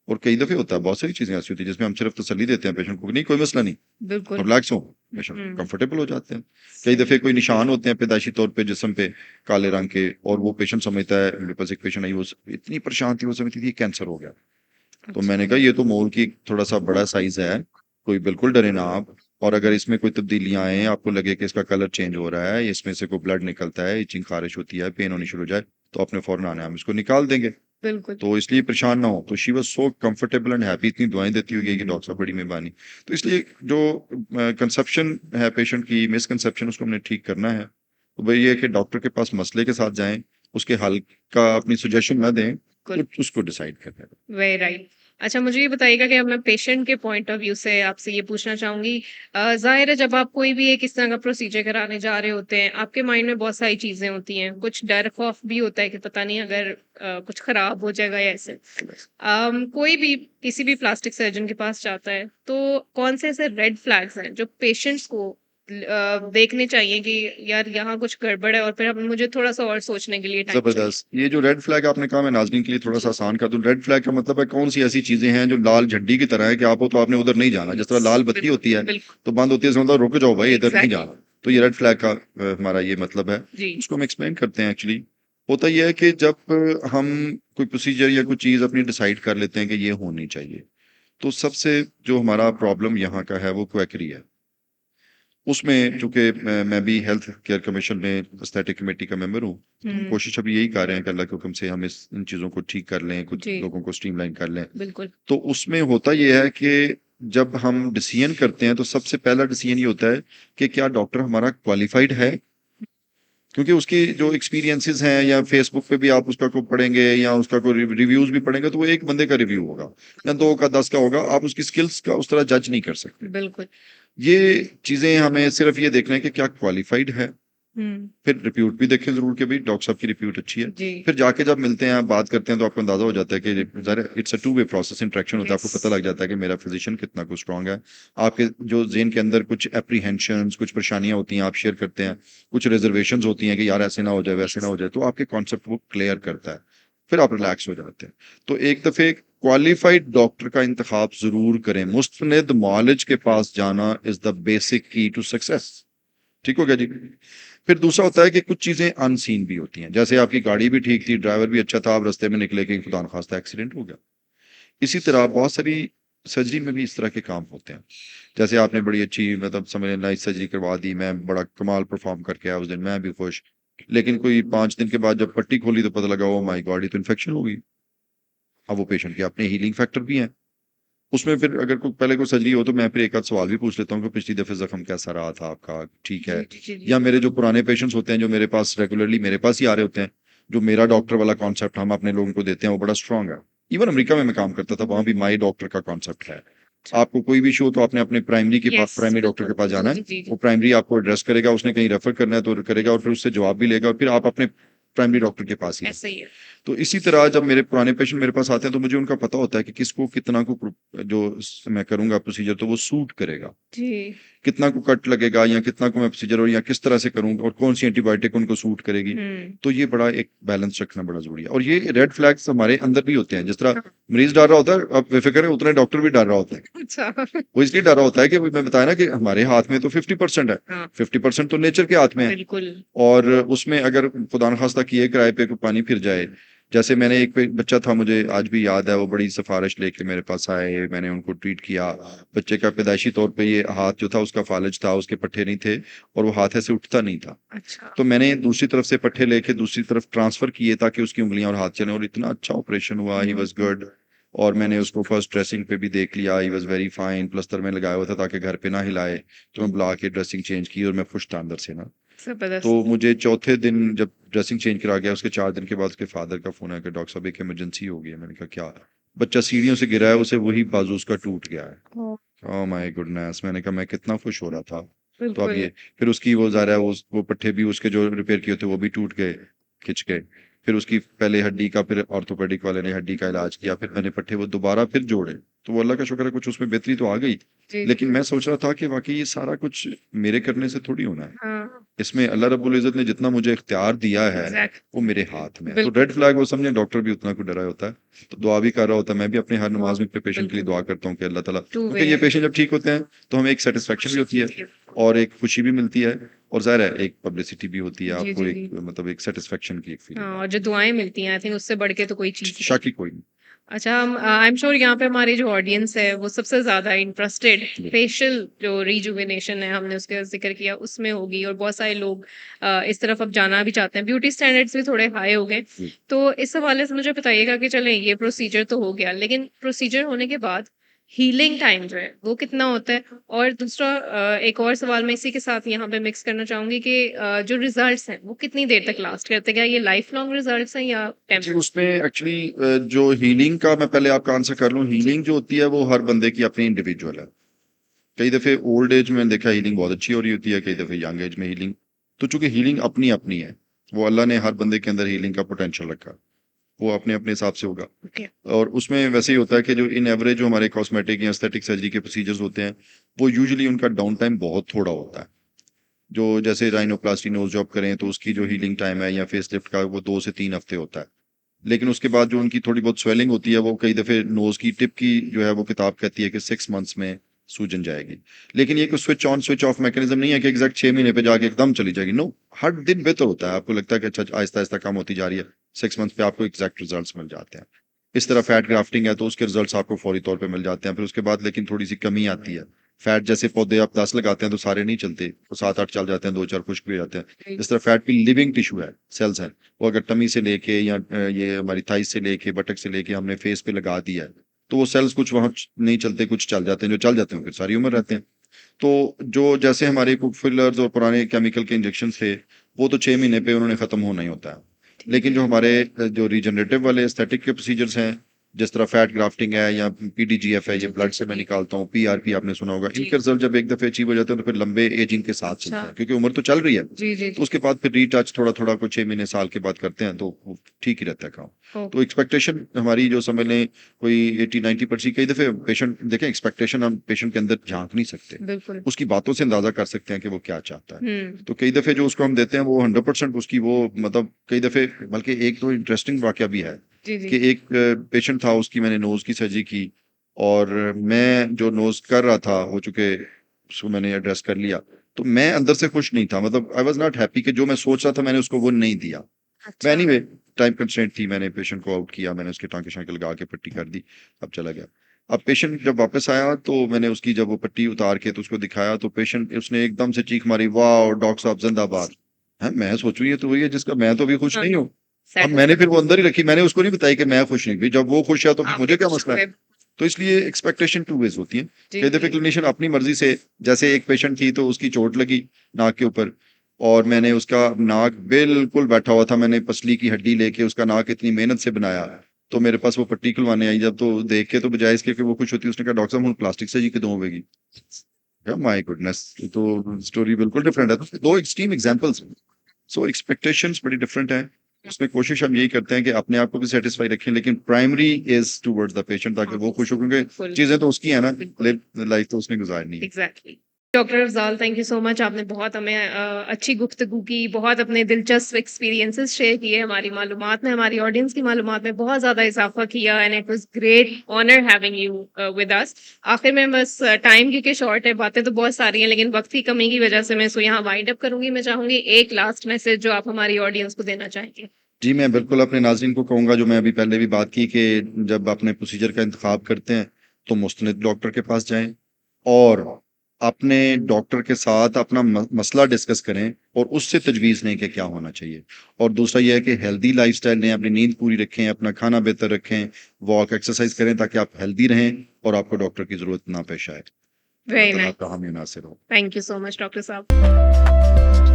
और कई दफे होता है, बहुत सारी चीजें ऐसी होती है जिसमें हम सिर्फ तसल्ली देते हैं पेशेंट को कि नहीं कोई मसला नहीं, बिल्कुल। रिलैक्स हो, पेशेंट हुँ, कंफर्टेबल हो जाते हैं। कई दफे कोई निशान होते हैं पैदाइशी तौर पे जिस्म पे काले रंग के, और वो पेशेंट समझता है, मेरे पास एक पेशेंट आई, वो इतनी परेशान थी, वो समझती थी कैंसर हो गया। तो अच्छा। मैंने कहा ये तो मोल की थोड़ा सा बड़ा साइज है, कोई बिल्कुल डरे ना आप, और अगर इसमें कोई तब्दीलियां आए, आपको लगे कि इसका कलर चेंज हो रहा है, इसमें से कोई ब्लड निकलता है, इचिंग खारिश होती है, पेन होनी शुरू हो जाए, तो अपने फौरन आना है, हम इसको निकाल देंगे। बिल्कुल। तो इसलिए परेशान ना हो। तो she was so comfortable and happy, इतनी दुआएं देती हुई गई कि डॉक्टर साहब बड़ी मेहरबानी। तो इसलिए जो कंसेप्शन है पेशेंट की, मिसकंसेप्शन, उसको हमने ठीक करना है। तो वही ये है कि डॉक्टर के पास मसले के साथ जाएं, उसके हल का अपनी सजेशन ना दें, बिल्कुल। तो उसको डिसाइड करना है। Very right. अच्छा मुझे ये बताइएगा कि अब मैं पेशेंट के पॉइंट ऑफ व्यू से आपसे ये पूछना चाहूंगी, जाहिर है जब आप कोई भी एक इस तरह का प्रोसीजर कराने जा रहे होते हैं, आपके माइंड में बहुत सारी चीजें होती हैं, कुछ डर खौफ भी होता है कि पता नहीं अगर कुछ खराब हो जाएगा या ऐसे। कोई भी किसी भी प्लास्टिक सर्जन के पास जाता है तो कौन से ऐसे रेड फ्लैग्स हैं जो पेशेंट्स को देखने चाहिए कि यार यहाँ कुछ गड़बड़ है, और फिर अब मुझे थोड़ा सा और सोचने के लिए टाइम चाहिए। जबरदस्त। ये जो रेड फ्लैग आपने कहा, मैं नाज़रीन के लिए थोड़ा सा आसान कर दूं। रेड फ्लैग का मतलब है कौन सी ऐसी चीजें हैं जो लाल झंडी की तरह है कि आप हो तो आपने उधर नहीं जाना, जिस तरह लाल बत्ती बिल्कुल होती है बिल्कुल। तो बंद होती है, इसका मतलब रुक जाओ भाई, इधर नहीं एग्जैक्टली। जाना। तो ये रेड फ्लैग का हमारा ये मतलब है। जी। उसको हम एक्सप्लेन करते हैं। एक्चुअली होता यह है कि जब हम कोई प्रोसीजर या कोई चीज अपनी डिसाइड कर लेते हैं कि ये होनी चाहिए, तो सबसे जो हमारा प्रॉब्लम यहाँ का है वो क्वैकरी है। उसमें चूंकि मैं भी हेल्थ केयर कमीशन में एस्थेटिक कमेटी का मेंबर हूँ, तो हम हम्म। कोशिश अभी यही कर रहे हैं कि अल्लाह के हुक्म से हम इन चीज़ों को ठीक कर लें, कुछ जी लोगों को स्ट्रीमलाइन कर लें। बिल्कुल। तो उसमें होता यह है कि जब हम डिसीजन करते हैं तो सबसे पहला डिसीजन ये होता है कि क्या डॉक्टर हमारा क्वालिफाइड है। क्योंकि उसकी जो एक्सपीरियंसेस हैं या फेसबुक पे भी आप उसका को पढ़ेंगे या उसका कोई रिव्यूज भी पढ़ेंगे तो वो एक बंदे का रिव्यू होगा या 2 का 10 का होगा, आप उसकी स्किल्स का उस तरह जज नहीं कर सकते। बिल्कुल। ये चीजें हमें सिर्फ ये देखना है कि क्या क्वालिफाइड है, हम्म। फिर रिप्यूट भी देखें जरूर कि भाई डॉक्टर साहब की रिप्यूट अच्छी है। जी। फिर जाके जब मिलते हैं, आप बात करते हैं तो आपको अंदाजा हो जाता है कि it's a two way process, interaction होता है, आपको पता लग जाता है कि मेरा फिजिशियन कितना कुछ स्ट्रांग है। आपके जो ज़हन के अंदर कुछ एप्रीहेंशंस, कुछ परेशानियां होती हैं, आप शेयर करते हैं, कुछ रिजर्वेशंस होती हैं कि यार ऐसे ना हो जाए वैसे ना हो जाए, तो आपके कॉन्सेप्ट वो क्लियर करता है, फिर आप रिलैक्स हो जाते हैं। तो एक दफे क्वालिफाइड डॉक्टर का इंतखाब जरूर करें। मुस्तनिद मॉलेज के पास जाना इज द बेसिक की टू सक्सेस। ठीक हो गया जी। फिर दूसरा होता है कि कुछ चीजें अनसीन भी होती हैं, जैसे आपकी गाड़ी भी ठीक थी, ड्राइवर भी अच्छा था, आप रास्ते में निकले कि खुदा न खास्ता एक्सीडेंट हो गया। इसी तरह बहुत सारी सर्जरी में भी इस तरह के काम होते हैं। जैसे आपने बड़ी अच्छी मतलब समझ नाइस सर्जरी करवा दी, मैं बड़ा कमाल परफॉर्म करके आया उस दिन, मैं भी खुश। लेकिन कोई 5 दिन के बाद जब पट्टी खोली तो पता लगा ओ माय गॉड ये तो इन्फेक्शन हो गई। अब वो पेशेंट के अपने हीलिंग फैक्टर भी हैं। उसमें फिर अगर कोई पहले कोई सर्जरी हो तो मैं फिर एक आध सवाल भी पूछ लेता हूँ कि पिछली दफे जख्म कैसा रहा था आपका, ठीक है। जी, जी, जी, या जी। मेरे जो पुराने पेशेंट्स होते हैं जो मेरे पास रेगुलरली मेरे पास ही आ रहे होते हैं, जो मेरा डॉक्टर वाला कॉन्सेप्ट हम अपने लोगों को देते हैं वो बड़ा स्ट्रांग है। इवन अमेरिका में मैं काम करता था, वहां भी माई डॉक्टर का कॉन्सेप्ट है। अच्छा। आपको कोई भी इशू हो तो आपने अपने प्राइमरी के पास, यस, प्राइमरी डॉक्टर के बिल्कुल। पास जाना जी, है। जी, जी। वो प्राइमरी आपको एड्रेस करेगा, उसने कहीं रेफर करना है तो करेगा और फिर उससे जवाब भी लेगा और फिर आप अपने प्राइमरी डॉक्टर के पास ही। ऐसा ही है। तो इसी तरह जब मेरे पुराने पेशेंट मेरे पास आते हैं तो मुझे उनका पता होता है कि किसको कितना को जो मैं करूंगा प्रोसीजर तो वो सूट करेगा, जी। कितना को कट लगेगा या कितना को मैं प्रोसीजर और या किस तरह से करूं और कौन सी एंटीबायोटिक उनको सूट करेगी। हम्म। तो ये बड़ा एक बैलेंस रखना बड़ा जरूरी है। और ये रेड फ्लैग्स हमारे अंदर भी होते हैं, जिस तरह हाँ। मरीज डर रहा होता है, अब बेफिक्र है उतना डॉक्टर भी डर रहा होता है। अच्छा। वो इसलिए डर रहा होता है कि मैं बताया ना कि हमारे हाथ में तो 50% है, हाँ। 50% तो नेचर के हाथ में है। बिल्कुल। और उसमें अगर खुदा न खास्ता किए किराए पे कोई पानी फिर जाए, जैसे मैंने एक बच्चा था, मुझे आज भी याद है, वो बड़ी सिफारिश लेके मेरे पास आए, मैंने उनको ट्रीट किया। बच्चे का पैदाइशी तौर पे ये हाथ जो था उसका फालज था, उसके पट्टे नहीं थे और वो हाथ ऐसे उठता नहीं था। अच्छा। तो मैंने दूसरी तरफ से पट्टे लेके दूसरी तरफ ट्रांसफर किए ताकि उसकी उंगलियां और हाथ चले, और इतना अच्छा ऑपरेशन हुआ, ही वॉज गुड। और मैंने उसको फर्स्ट ड्रेसिंग पे भी देख लिया, ही वॉज वेरी फाइन, प्लस्तर में लगाया हुआ था ताकि घर पे ना हिलाए। तो मैं बुला के ड्रेसिंग चेंज की और मैं खुश था अंदर से ना। तो जबरदस्त। मुझे चौथे दिन जब ड्रेसिंग चेंज करा गया, उसके 4 दिन के बाद उसके फादर का फोन आया कि डॉक्टर साहब एक इमरजेंसी हो गई है। मैंने कहा क्या? बच्चा सीढ़ियों से गिरा है, उसे वही बाजू उसका टूट गया है। ओ, ओह माय गुडनेस, मैंने कहा मैं कितना खुश हो रहा था। तो अब बिल्कुल। ये फिर उसकी वो ज़ाहिर है वो पट्टे भी उसके जो रिपेयर किए थे वो भी टूट गए, खिंच गए। फिर उसकी पहले हड्डी का, फिर ऑर्थोपेडिक वाले ने हड्डी का इलाज किया, फिर मैंने पट्टे वो दोबारा फिर जोड़े। तो वो अल्लाह का शुक्र है कुछ उसमें बेहतरी तो आ गई। जी, लेकिन जी। मैं सोच रहा था कि वाकई ये सारा कुछ मेरे करने से थोड़ी होना है। हाँ। इसमें अल्लाह रब्बुल इज़्ज़त ने जितना मुझे इख्तियार दिया है एग्जैक्ट। वो मेरे हाथ में है। तो बिल्कुल। रेड फ्लैग वो समझे, डॉक्टर भी उतना को डरा होता है, तो दुआ भी कर रहा होता है। मैं भी अपने हर नमाज में अपने पेशेंट के लिए बिल्कुल। दुआ करता हूँ कि अल्लाह ताला, टू वे क्योंकि ये है। पेशेंट जब ठीक होते हैं तो हमें एक सेटिस्फेक्शन भी होती है और एक खुशी भी मिलती है, और ज़ाहिर है एक पब्लिसिटी भी होती है, जी, आपको जी, एक जी। मतलब एक सेटिस्फेक्शन की एक फीलिंग हाँ, और आती जो दुआएं मिलती हैं आई थिंक उससे बढ़ के तो कोई चीज है। नहीं। शक ही कोई नहीं। अच्छा, हम आई एम श्योर यहाँ पे हमारी जो ऑडियंस है वो सबसे ज्यादा इंटरेस्टेड जी, फेशियल जो रिजुविनेशन है हमने उसका जिक्र किया उसमें होगी, और बहुत सारे लोग इस तरफ अब जाना भी चाहते हैं, ब्यूटी स्टैंडर्ड्स भी थोड़े हाई हो गए। जी। तो इस हवाले से मुझे बताइएगा कि चलें ये प्रोसीजर तो हो गया, लेकिन प्रोसीजर होने के बाद हीलिंग टाइम जो है वो कितना होता है? और दूसरा एक और सवाल मैं इसी के साथ यहाँ पे मिक्स करना चाहूंगी कि जो रिजल्ट्स हैं वो कितनी देर तक लास्ट करते हैं? क्या ये लाइफ लॉन्ग रिजल्ट्स हैं या जी, टेम्पररी? उसमें एक्चुअली जो हीलिंग का, मैं पहले आपका आंसर कर लूँ। जी। हीलिंग जो होती है वो हर बंदे की अपनी इंडिविजुअल है। कई दफे ओल्ड एज में देखा हीलिंग बहुत अच्छी हो रही होती है, कई दफे यंग एज में हीलिंग। तो चूंकि हीलिंग अपनी अपनी है, वो अल्लाह ने हर बंदे के अंदर हीलिंग का पोटेंशियल रखा है, वो अपने अपने हिसाब से होगा। ओके। और उसमें वैसे ही होता है कि जो इन एवरेज जो हमारे कॉस्मेटिक या एस्थेटिक सर्जरी के प्रोसीजर्स होते हैं, वो यूजुअली उनका डाउन टाइम बहुत थोड़ा होता है। जो जैसे राइनोप्लास्टी नोज जॉब करें तो उसकी जो हीलिंग टाइम है या फेस लिफ्ट का वो 2 से 3 हफ्ते होता है। लेकिन उसके बाद जो उनकी थोड़ी बहुत स्वेलिंग होती है वो कई दफे नोज की टिप की जो है वो किताब कहती है कि 6 मंथ्स में सूजन जाएगी। लेकिन ये कोई switch on switch off mechanism नहीं है कि एग्जैक्ट 6 महीने पे जाके एकदम चली जाएगी। नो, हर दिन बेहतर होता है। आपको लगता है कि अच्छा आहिस्ता आहिस्ता कम होती जा रही है, 6 मंथ्स पे आपको एग्जैक्ट रिजल्ट्स मिल जाते हैं। इस तरह फैट ग्राफ्टिंग है तो उसके रिजल्ट्स आपको फौरी तौर पे मिल जाते हैं। फिर उसके बाद लेकिन थोड़ी सी कमी आती है। फैट जैसे पौधे आप 10 लगाते हैं तो सारे नहीं चलते, तो 7-8 चल जाते हैं, 2-4 खुश्क भी हो जाते हैं। इस तरह फैट भी लिविंग टिश्यू है, सेल्स हैं। वो अगर टमी से लेके या ये हमारी थाइस से लेके बटक से लेके हमने फेस पे लगा दिया है तो वो सेल्स कुछ वहां नहीं चलते, कुछ चल जाते हैं, जो चल जाते हैं फिर सारी उम्र रहते हैं। तो जो जैसे हमारे को फिलर्स और पुराने केमिकल के इंजेक्शन थे वो तो 6 महीने पे उन्होंने खत्म होना ही होता है। लेकिन जो हमारे जो रीजनरेटिव वाले एस्थेटिक के प्रोसीजर्स हैं, जिस तरह फैट ग्राफ्टिंग है या पीडीजीएफ है, ये ब्लड से मैं निकालता हूँ, पीआरपी आपने सुना होगा, जी। इनके रिजल्ट जब एक दफे अचीव हो जाते हैं तो फिर लंबे एजिंग के साथ चलते अच्छा। हैं, क्योंकि उम्र तो चल रही है। जी जी तो उसके बाद फिर रीटच थोड़ा थोड़ा कुछ 6 महीने साल के बाद करते हैं तो वो ठीक ही रहता है काम। ओ, तो एक्सपेक्टेशन हमारी जो समझ लें कोई 80-90% कई दफे पेशेंट देखें, एक्सपेक्टेशन हम पेशेंट के अंदर झांक नहीं सकते, बिल्कुल। उसकी बातों से अंदाजा कर सकते हैं कि वो क्या चाहता है। हम्म। तो कई दफे जो उसको हम देते हैं वो 100% उसकी वो मतलब कई दफे, बल्कि एक तो इंटरेस्टिंग वाकया भी है जी जी कि एक पेशेंट था, उसकी मैंने नोज की सर्जरी की और मैं जो नोज कर रहा था हो चुके, उसको मैंने एड्रेस कर लिया, तो मैं अंदर से खुश नहीं था, मतलब आई वाज नॉट हैप्पी कि जो मैं सोच रहा था मैंने उसको वो नहीं दिया। अच्छा। एनीवे टाइम कंस्ट्रेंट थी, मैंने पेशेंट को आउट किया, मैंने उसके टांके शांके लगा के पट्टी कर दी, अब चला गया। अब पेशेंट जब वापस आया तो मैंने उसकी जब वो पट्टी उतार के तो उसको दिखाया तो पेशेंट उसने एकदम से चीख मारी, वाह डॉक्टर साहब जिंदाबाद। है, मैं सोचूं ये तो वही है जिसका मैं तो अभी खुश हाँ, नहीं हूँ। अब satisfied। मैंने फिर वो अंदर ही रखी, मैंने उसको नहीं बताई कि मैं खुश नहीं, भाई जब वो खुश है तो फिर आप मुझे क्या खुश मसला है। हुए। तो इसलिए एक्सपेक्टेशन टू वेज होती है। जी कई दफे जी क्लिनिशियन अपनी मर्जी से, जैसे एक पेशेंट थी तो उसकी चोट लगी नाक के ऊपर और मैंने उसका नाक बिल्कुल बैठा हुआ था, मैंने पसली की हड्डी लेके उसका नाक इतनी मेहनत से बनाया, तो मेरे पास वो पट्टी खुलवाने आई जब, तो देख के तो बजाय इसके कि वो खुश होती, उसने कहा डॉक्टर साहब हम प्लास्टिक सर्जरी कितों होगी। माय गुडनेस, तो स्टोरी बिल्कुल डिफरेंट है। तो दो एक्सट्रीम एग्जांपल्स। सो एक्सपेक्टेशंस बड़ी डिफरेंट है। उसमें कोशिश हम यही करते हैं कि अपने आप को भी सेटिस्फाई रखें, लेकिन primary is towards the patient, ताकि वो खुश हो, क्योंकि बिल्कुल चीजें तो उसकी है ना, बिल्कुल लाइफ तो उसने गुजारनी है। Exactly. Doctor Afzal, thank you so much. आपने बहुत हमें अच्छी गुफ्तगू की, बहुत अपने दिलचस्प एक्सपीरियंसेस शेयर किए, हमारी मालूमात में, हमारी ऑडियंस की मालूमात में बहुत ज़्यादा इजाफा किया and it was great honour having you with us. आखिर में बस टाइम क्योंकि शॉर्ट है, बातें तो बहुत सारी हैं लेकिन वक्त की कमी की वजह से मैं इसको यहाँ वाइंड अप करूंगी। मैं चाहूंगी एक लास्ट मैसेज जो आप हमारी ऑडियंस को देना चाहेंगे। जी, मैं बिल्कुल अपने नाज़रीन को कहूँगा, जो मैं अभी पहले भी बात की, कि जब अपने प्रोसीजर का इंतखाब करते हैं तो मुस्तनिद डॉक्टर के पास जाएं और अपने डॉक्टर के साथ अपना मसला डिस्कस करें और उससे तजवीज़ लें कि क्या होना चाहिए। और दूसरा ये है कि हेल्दी लाइफस्टाइल लें, अपनी नींद पूरी रखें, अपना खाना बेहतर रखें, वॉक एक्सरसाइज करें, ताकि आप हेल्दी रहें और आपको डॉक्टर की ज़रूरत ना पेश आए। अल्लाह वेरी ताला नाइस। आपका हामी नासिर हो। Thank you so much doctor साहब।